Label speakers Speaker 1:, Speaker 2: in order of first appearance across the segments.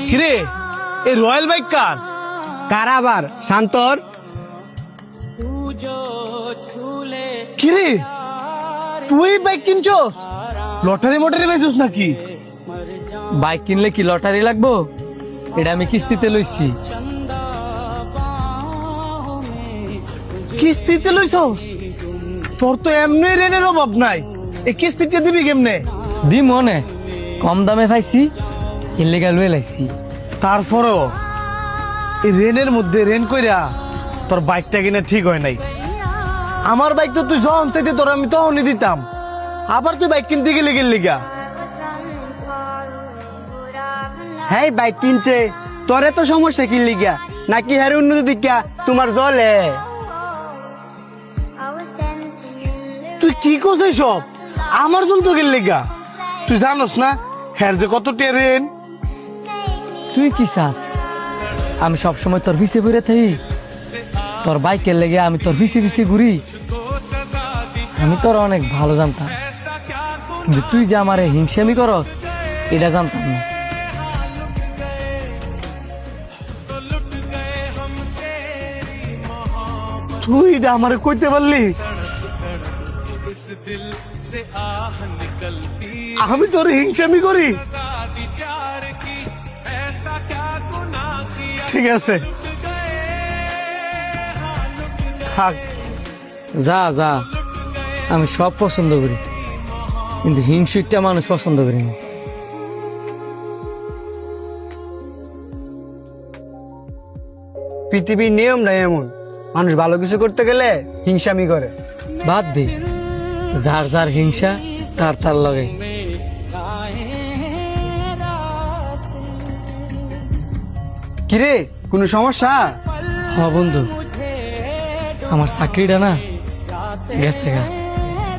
Speaker 1: কিরে এই royal bike কার?
Speaker 2: কার আবার? শান্তর।
Speaker 1: কিরে তুই বাইক কিনছস? লটারি মটারি বেচছস নাকি?
Speaker 3: বাইক কিনলে কি লটারি লাগবো? এটা আমি কিস্তিতে লইছি।
Speaker 1: কিস্তিতে লইছস? তোর তো এমনি রেনের অভাব নাই, এই কিস্তিতে দিবি কেমনে?
Speaker 3: দি মনে কম দামে পাইছি, ইল্লেগাল লয়ে লাইছি।
Speaker 1: তারপরও এই রেনের মধ্যে রেন কইরা তোর বাইকটা কিনা ঠিক হয় নাই। আমার বাইক তো তুই যখন চাইতে তোর আমি তখনই দিতাম, আবার তুই বাইক কিনতে গেলে গা।
Speaker 2: হ্যাঁ বাইক কিনছে, তোর এত সমস্যা কি লিগা? নাকি হ্যার উন্নতি দিকা তোমার জলে?
Speaker 1: তুই কি করছিস সব? আমার জন্য তো গেলে গা। তুই জানোস না হ্যার যে কত রেন?
Speaker 3: তুই কি চাস আমি সবসময় তোর পিছে ঘুরে থাকি? তোর বাইকের লেগে আমি তোর পিছে পিছে ঘুরি? আমি তোর অনেক ভালো জানতাম, কিন্তু তুই যে আমার হিংসামি করস এটা জানতাম না।
Speaker 1: তুই এটা আমারে কইতে পারলি? আমি তোর হিংসামি করি? ঠিক আছে থাক।
Speaker 3: যা যা, আমি সব পছন্দ করি, কিন্তু হিংসুকটা মানুষ পছন্দ করি না।
Speaker 2: পৃথিবীর নিয়মটা এমন, মানুষ ভালো কিছু করতে গেলে হিংসামি করে।
Speaker 3: বাদ দে, যার যার হিংসা তার তার লগে।
Speaker 2: কিরে কোনো সমস্যা?
Speaker 3: হ বন্ধু, আমার চাকরিটা না গেছে গা।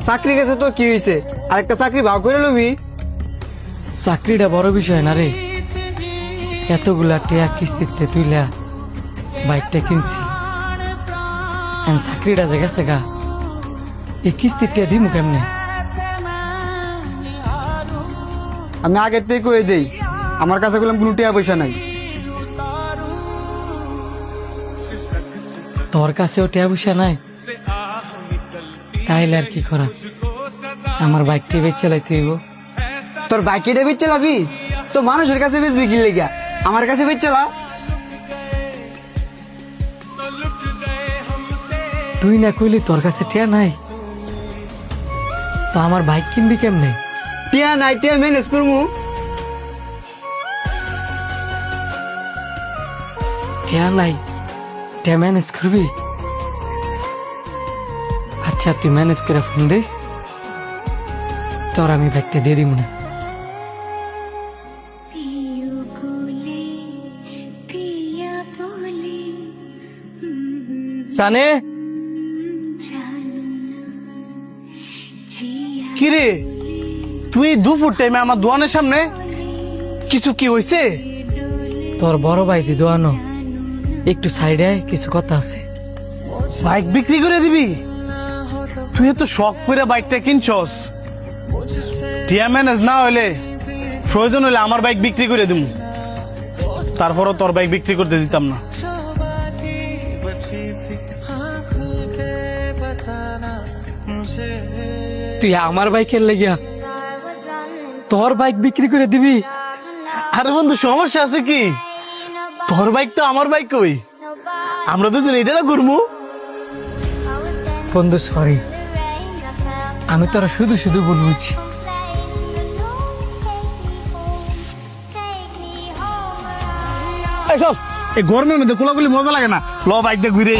Speaker 2: চাকরি গেছে তো কি হয়েছে? আরেকটা চাকরি ভাগ করে লবি।
Speaker 3: চাকরিটা বড় বিষয় না রে, এতগুলা টিয়া কিস্তিতে তুইলা বাইকটা কিনছি, চাকরিটা যে গেছে গা, এই কিস্তির টিয়া দিমু কেমনে?
Speaker 2: আমি আগের থেকে কয়ে দেই, আমার কাছে বললাম কোনো টাকা পয়সা নাই।
Speaker 3: তোর কাছেও টিয়া পয়সা নাই? তাইলে আর কি করা, আমার বাইকটি বেচ চালাইতে হইব।
Speaker 2: তোর বাইক এটা বেচ চালাবি? তো মানুষের কাছে বেচবি কি লেগা? আমার কাছে বেচ চালা।
Speaker 3: তুই না কইলি তোর কাছে টিয়া নাই, তো আমার বাইক কিনবি কেমনে?
Speaker 2: টিয়া নাই, টিয়া ম্যানেজ করবো।
Speaker 3: টিয়া নাই, টিয়া ম্যানেজ করবি? আচ্ছা তুই ম্যানেজ করে ফোন দিস, তোর আমি বাইকটা দিয়ে দিব না। সানে,
Speaker 1: কিরে তুই দুপুর টাইমে আমার দোকানের সামনে? কিছু কি হয়েছে?
Speaker 3: তোর বড় ভাই দি দোয়ানো, একটু সাইডে কিছু কথা আছে।
Speaker 1: বাইক বিক্রি করে দিবি? তুই তো শখ করে বাইকটা কিনছস, টিয়া ম্যানেজ না হইলে প্রয়োজন হলে আমার বাইক বিক্রি করে দিব, তারপরও তোর বাইক বিক্রি করতে দিতাম না।
Speaker 3: তুই আমার বাইকের লেগিয়া তোর বাইক বিক্রি করে দিবি?
Speaker 1: আরে বন্ধু সমস্যা আছে কি? তোর বাইক তো আমার বাইক, কই আমরা দুজন এটা না ঘুরবো।
Speaker 3: বন্ধু সরি, আমি তোরা শুধু শুধু ভুল বুঝছি।
Speaker 1: এই গরমের মধ্যে কোলাগুলি মজা লাগে না, ল বাইক দিয়ে ঘুরে।